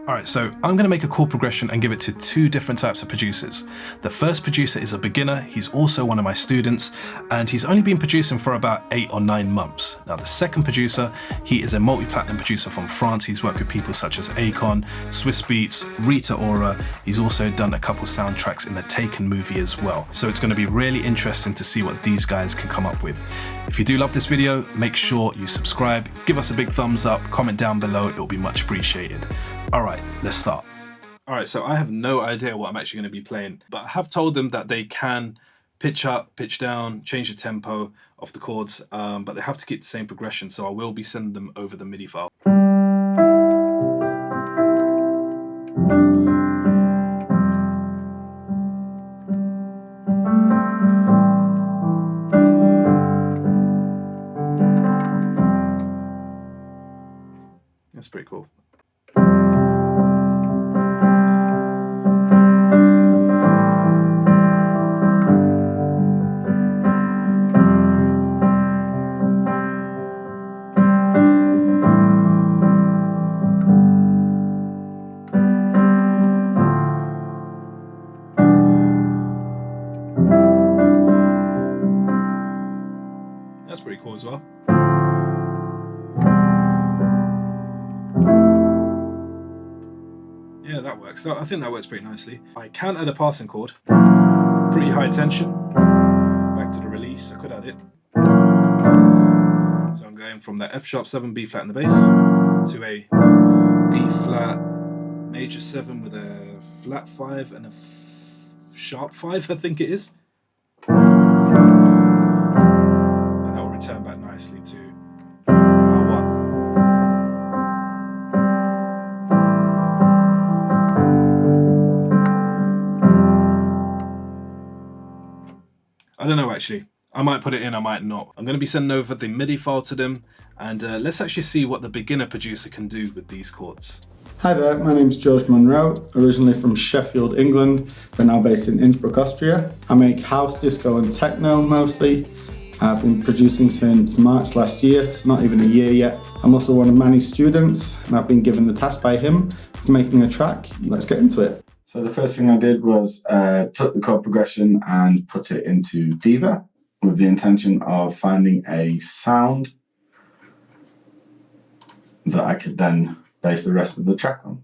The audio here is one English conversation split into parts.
Alright, so I'm going to make a chord progression and give it to two different types of producers. The first producer is a beginner, he's also one of my students, and he's only been producing for about 8 or 9 months. Now the second producer, he is a multi-platinum producer from France. He's worked with people such as Akon, Swizz Beatz, Rita Ora. He's also done a couple soundtracks in the Taken movie as well. So it's going to be really interesting to see what these guys can come up with. If you do love this video, make sure you subscribe, give us a big thumbs up, comment down below, it will be much appreciated. Alright, let's start. Alright, so I have no idea what I'm actually going to be playing, but I have told them that they can pitch up, pitch down, change the tempo of the chords, but they have to keep the same progression, so I will be sending them over the MIDI file. That's pretty cool. That's pretty cool as well. Yeah, that works. I think that works pretty nicely. I can add a passing chord. Pretty high tension. Back to the release. I could add it. So I'm going from the F sharp 7 B flat in the bass to a B flat major 7 with a flat 5 and a sharp 5, I think it is. And that will return back nicely to R1. I don't know actually. I might put it in, I might not. I'm going to be sending over the MIDI file to them, and let's actually see what the beginner producer can do with these chords. Hi there, my name's George Munro, originally from Sheffield, England, but now based in Innsbruck, Austria. I make house, disco and techno mostly. I've been producing since March last year, so not even a year yet. I'm also one of Manny's students, and I've been given the task by him of making a track. Let's get into it. So the first thing I did was took the chord progression and put it into Diva with the intention of finding a sound that I could then base the rest of the track on.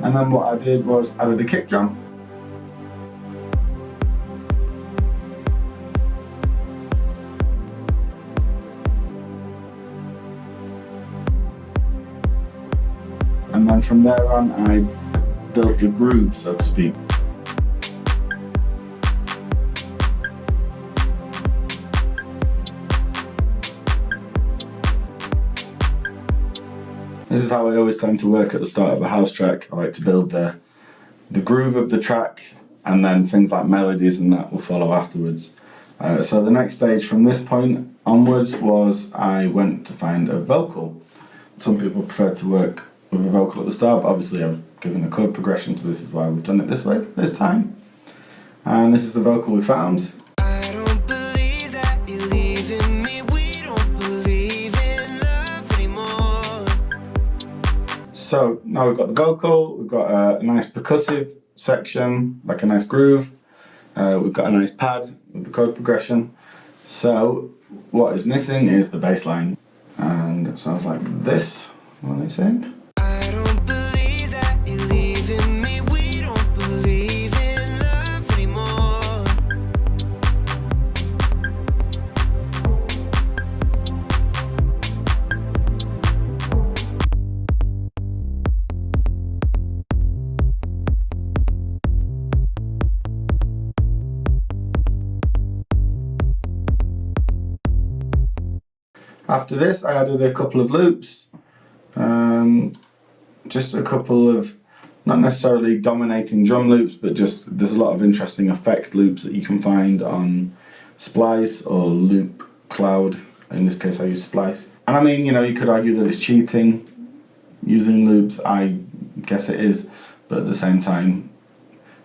And then what I did was added a kick drum. And then from there on, I built the groove, so to speak. This is how I always tend to work at the start of a house track. I like to build the groove of the track, and then things like melodies and that will follow afterwards. So the next stage from this point onwards was I went to find a vocal. Some people prefer to work with a vocal at the start, but obviously I was given a chord progression, so this is why we've done it this way this time. And this is the vocal we found. I don't believe that you're leaving me. We don't believe in love anymore. So now we've got the vocal, we've got a nice percussive section, like a nice groove. We've got a nice pad with the chord progression. So what is missing is the bass line. And it sounds like this when they sing. I don't believe that you're leaving me. We don't believe in love anymore. After this, I added a couple of loops. Just a couple of, not necessarily dominating drum loops, but just there's a lot of interesting effect loops that you can find on Splice or Loop Cloud. In this case I use Splice. And I mean, you know, you could argue that it's cheating using loops. I guess it is, but at the same time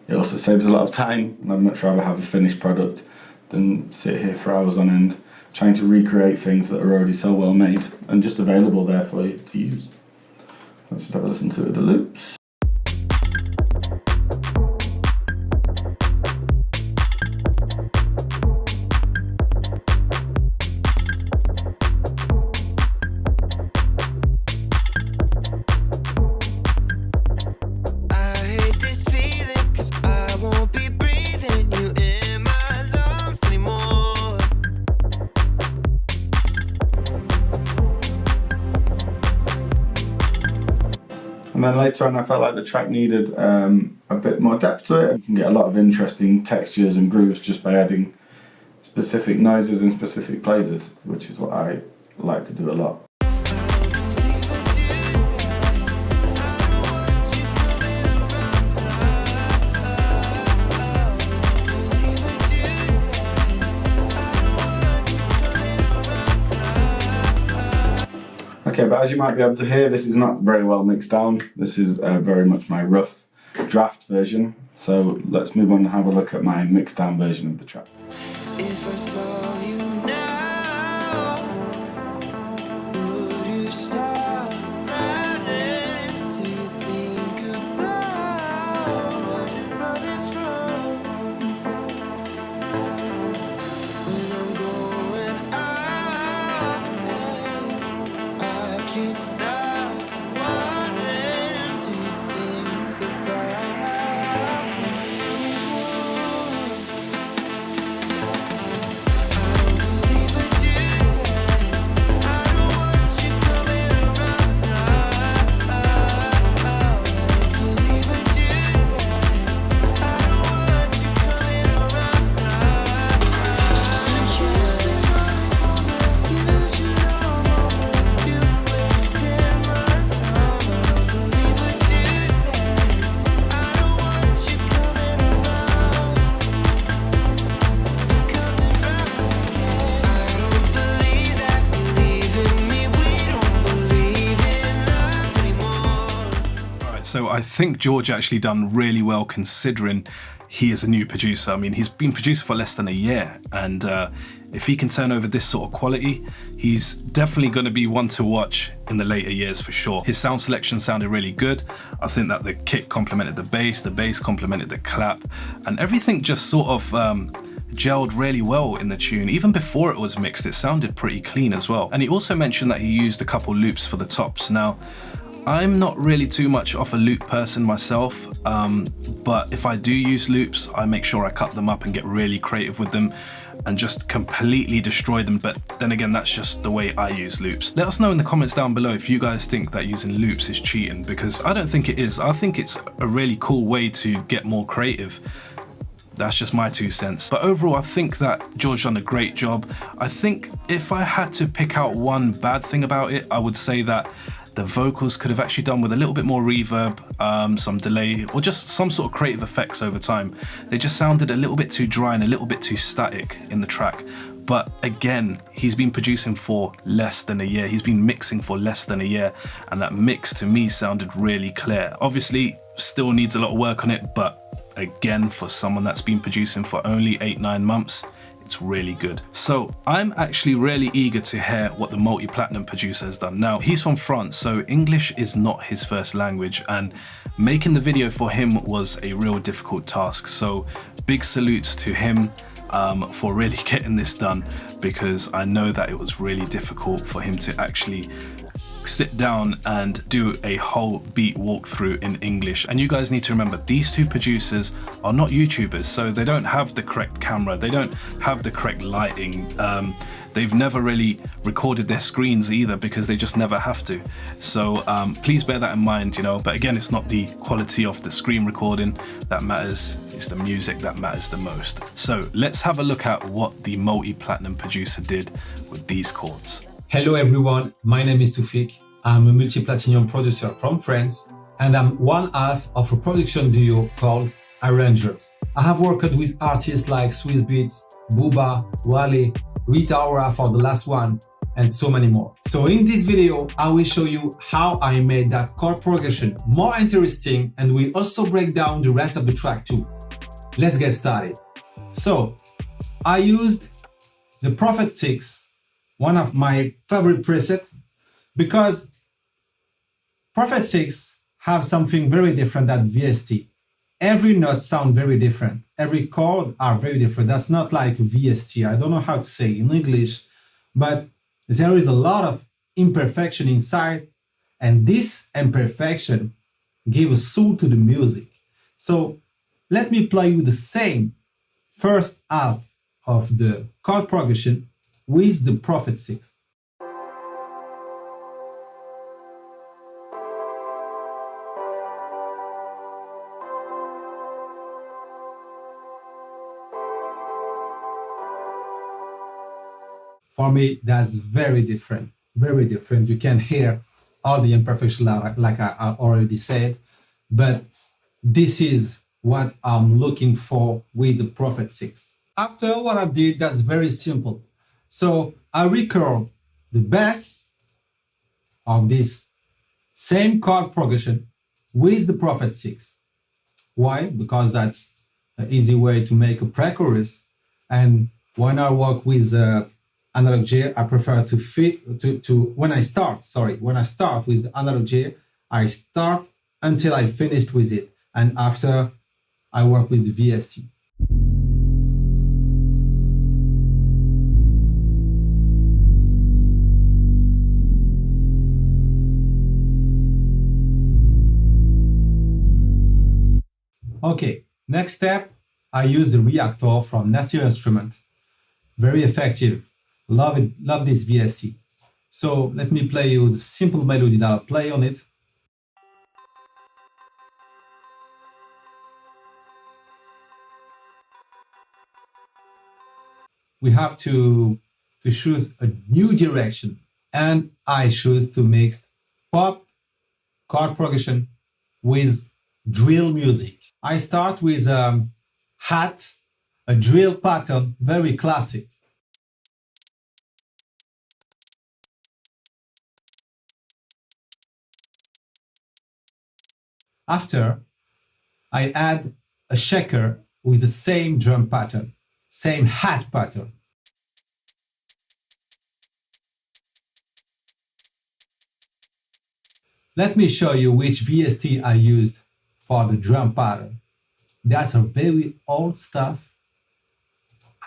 it also saves a lot of time, and I'd much rather have a finished product than sit here for hours on end trying to recreate things that are already so well made and just available there for you to use. Let's have a listen to the loops. And then later on I felt like the track needed a bit more depth to it. You can get a lot of interesting textures and grooves just by adding specific noises and specific places, which is what I like to do a lot. Okay, but as you might be able to hear, this is not very well mixed down. This is very much my rough draft version. So let's move on and have a look at my mixed down version of the track. If I saw you now, would you stop running? Do you think about what you're running from? When I'm going out, I can't stop wanting to think about me anymore. I don't believe what you said. I don't want you coming around. I don't believe what you said. I don't want you coming around. You should know you wasted my time. I don't believe what you said. I don't want you coming around. Coming round again. I don't believe that you're leaving me. We don't believe in love anymore. Alright, so I think George actually done really well considering he is a new producer. I mean, he's been producer for less than a year, and if he can turn over this sort of quality, he's definitely going to be one to watch in the later years for sure. His sound selection sounded really good. I think that the kick complemented the bass complemented the clap, and everything just sort of gelled really well in the tune. Even before it was mixed, it sounded pretty clean as well. And he also mentioned that he used a couple loops for the tops. Now, I'm not really too much of a loop person myself, but if I do use loops, I make sure I cut them up and get really creative with them and just completely destroy them. But then again, that's just the way I use loops. Let us know in the comments down below if you guys think that using loops is cheating, because I don't think it is. I think it's a really cool way to get more creative. That's just my 2 cents. But overall, I think that George done a great job. I think if I had to pick out one bad thing about it, I would say that the vocals could have actually done with a little bit more reverb, some delay, or just some sort of creative effects over time. They just sounded a little bit too dry and a little bit too static in the track. But again, he's been producing for less than a year. He's been mixing for less than a year, and that mix to me sounded really clear. Obviously, still needs a lot of work on it, but again, for someone that's been producing for only 8-9 months, it's really good. So I'm actually really eager to hear what the multi-platinum producer has done. Now, he's from France, so English is not his first language, and making the video for him was a real difficult task. So big salutes to him for really getting this done, because I know that it was really difficult for him to actually sit down and do a whole beat walkthrough in English. And you guys need to remember, these two producers are not YouTubers, so they don't have the correct camera, they don't have the correct lighting, they've never really recorded their screens either, because they just never have to. So please bear that in mind, you know. But again, it's not the quality of the screen recording that matters, it's the music that matters the most. So let's have a look at what the multi-platinum producer did with these chords. Hello everyone, my name is Taoufik. I'm a multi-platinum producer from France, and I'm one half of a production duo called Arengers. I have worked with artists like Swizz Beatz, Booba, Wale, Rita Ora for the last one, and so many more. So in this video, I will show you how I made that chord progression more interesting, and we'll also break down the rest of the track too. Let's get started. So I used the Prophet 6, one of my favorite presets, because Prophet 6 have something very different than VST. Every note sound very different. Every chord are very different. That's not like VST. I don't know how to say in English, but there is a lot of imperfection inside, and this imperfection gives a soul to the music. So let me play you the same first half of the chord progression with the Prophet 6. For me, that's very different, very different. You can hear all the imperfection like I already said, but this is what I'm looking for with the Prophet 6. After what I did, that's very simple. So I record the bass of this same chord progression with the Prophet 6. Why? Because that's an easy way to make a pre-chorus. And when I work with analog gear, I prefer when I start with the analog gear, I start until I finished with it. And after I work with the VST. Okay, next step, I use the reactor from Nature Instrument. Very effective. Love it, love this VST. So let me play you the simple melody that I'll play on it. We have to choose a new direction, and I choose to mix pop chord progression with drill music. I start with hat, a drill pattern, very classic. After, I add a shaker with the same drum pattern, same hat pattern. Let me show you which VST I used for the drum pattern. That's a very old stuff.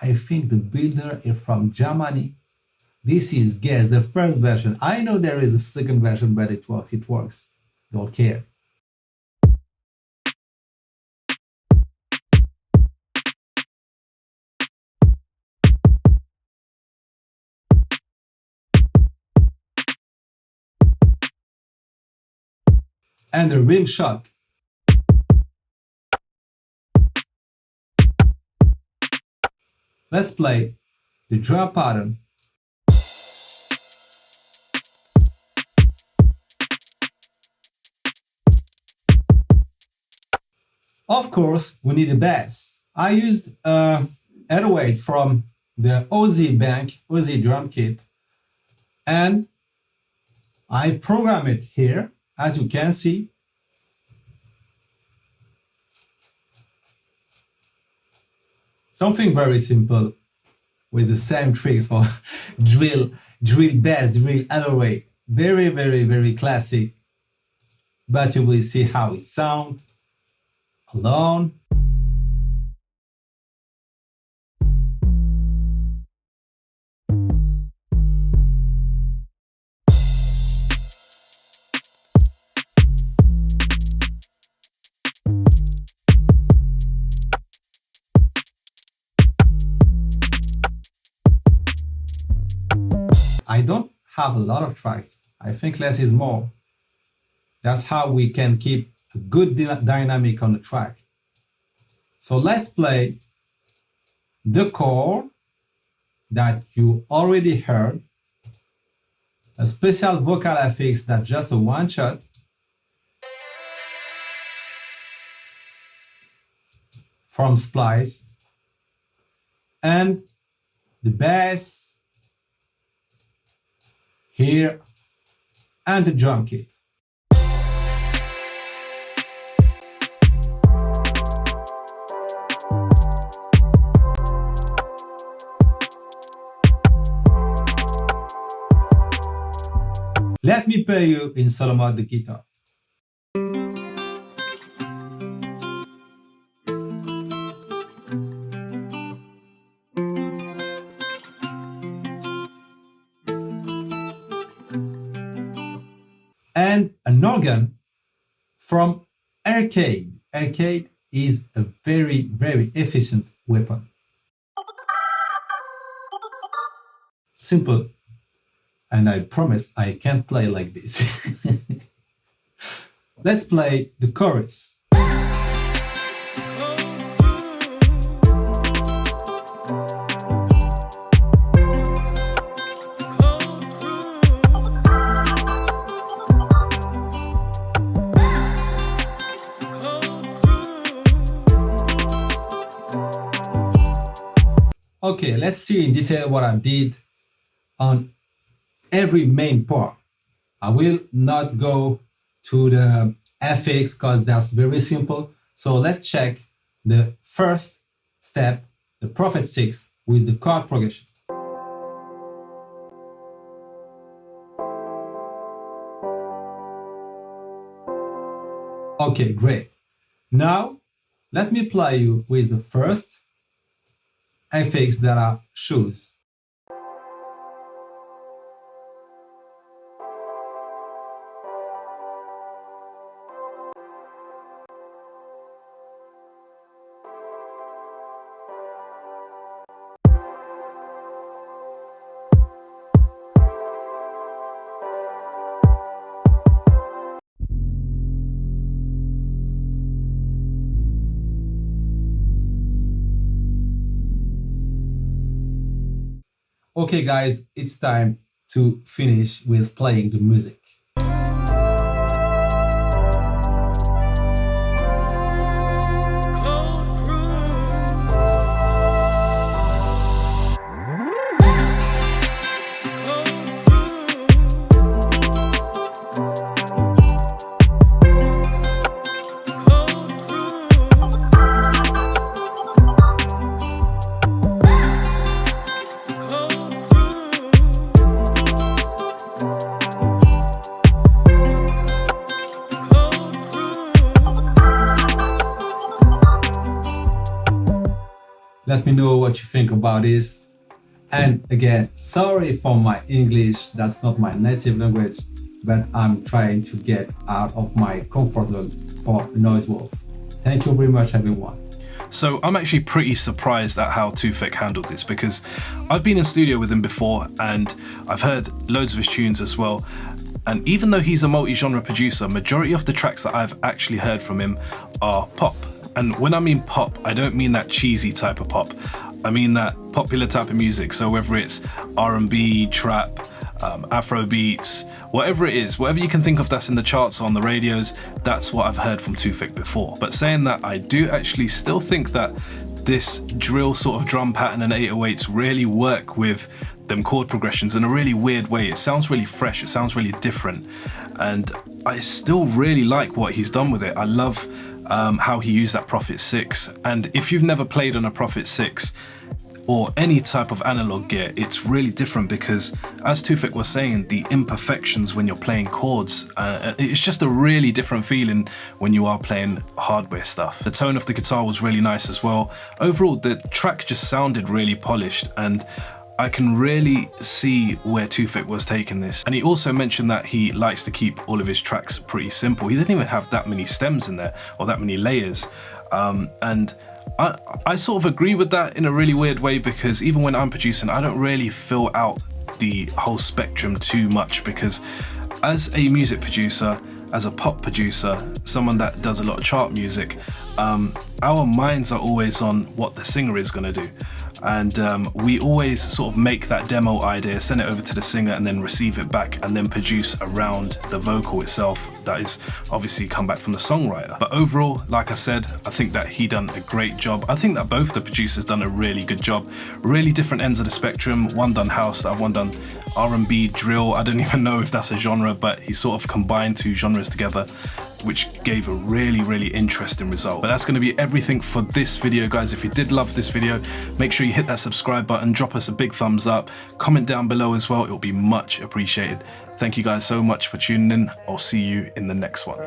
I think the builder is from Germany. This is, guess, the first version. I know there is a second version, but it works. Don't care. And the rim shot. Let's play the drum pattern. Of course, we need a bass. I used a 808 from the Aussie drum kit, and I program it here, as you can see. Something very simple with the same tricks for drill bass, drill 808. Very, very, very classic. But you will see how it sounds alone. I don't have a lot of tracks. I think less is more. That's how we can keep a good dynamic on the track. So let's play the chord that you already heard, a special vocal affix that's just a one shot, from Splice, and the bass here, and the drum kit. Let me play you in solo mode the guitar. And an organ from Arcade. Arcade is a very, very efficient weapon. Simple. And I promise I can't play like this. Let's play the chorus. Okay, let's see in detail what I did on every main part. I will not go to the FX because that's very simple. So let's check the first step, the Prophet 6 with the chord progression. Okay, great. Now, let me play you with the first FX that I choose. Okay guys, it's time to finish with playing the music. Let me know what you think about this. And again, sorry for my English, that's not my native language, but I'm trying to get out of my comfort zone for Noise Wolf. Thank you very much, everyone. So I'm actually pretty surprised at how Taoufik handled this, because I've been in studio with him before and I've heard loads of his tunes as well. And even though he's a multi-genre producer, majority of the tracks that I've actually heard from him are pop. And when I mean pop, I don't mean that cheesy type of pop. I mean that popular type of music. So whether it's R&B, trap, Afro beats, whatever it is, whatever you can think of that's in the charts or on the radios, that's what I've heard from Taoufik before. But saying that, I do actually still think that this drill sort of drum pattern and 808s really work with them chord progressions in a really weird way. It sounds really fresh, it sounds really different. And I still really like what he's done with it. I love how he used that Prophet 6. And if you've never played on a Prophet 6 or any type of analog gear, it's really different because, as Taoufik was saying, the imperfections when you're playing chords, it's just a really different feeling when you are playing hardware stuff. The tone of the guitar was really nice as well. Overall, the track just sounded really polished, and I can really see where Taoufik was taking this. And he also mentioned that he likes to keep all of his tracks pretty simple. He didn't even have that many stems in there or that many layers. And I sort of agree with that in a really weird way, because even when I'm producing, I don't really fill out the whole spectrum too much, because as a music producer, as a pop producer, someone that does a lot of chart music, our minds are always on what the singer is going to do. And we always sort of make that demo idea, send it over to the singer, and then receive it back and then produce around the vocal itself. That is obviously come back from the songwriter. But overall, like I said, I think that he done a great job. I think that both the producers done a really good job. Really different ends of the spectrum. One done house, the other one done R&B, drill. I don't even know if that's a genre, but he sort of combined two genres together. which gave a really interesting result. But that's going to be everything for this video, guys. If you did love this video, make sure you hit that subscribe button, drop us a big thumbs up, comment down below as well. It will be much appreciated. Thank you guys so much for tuning in. I'll see you in the next one.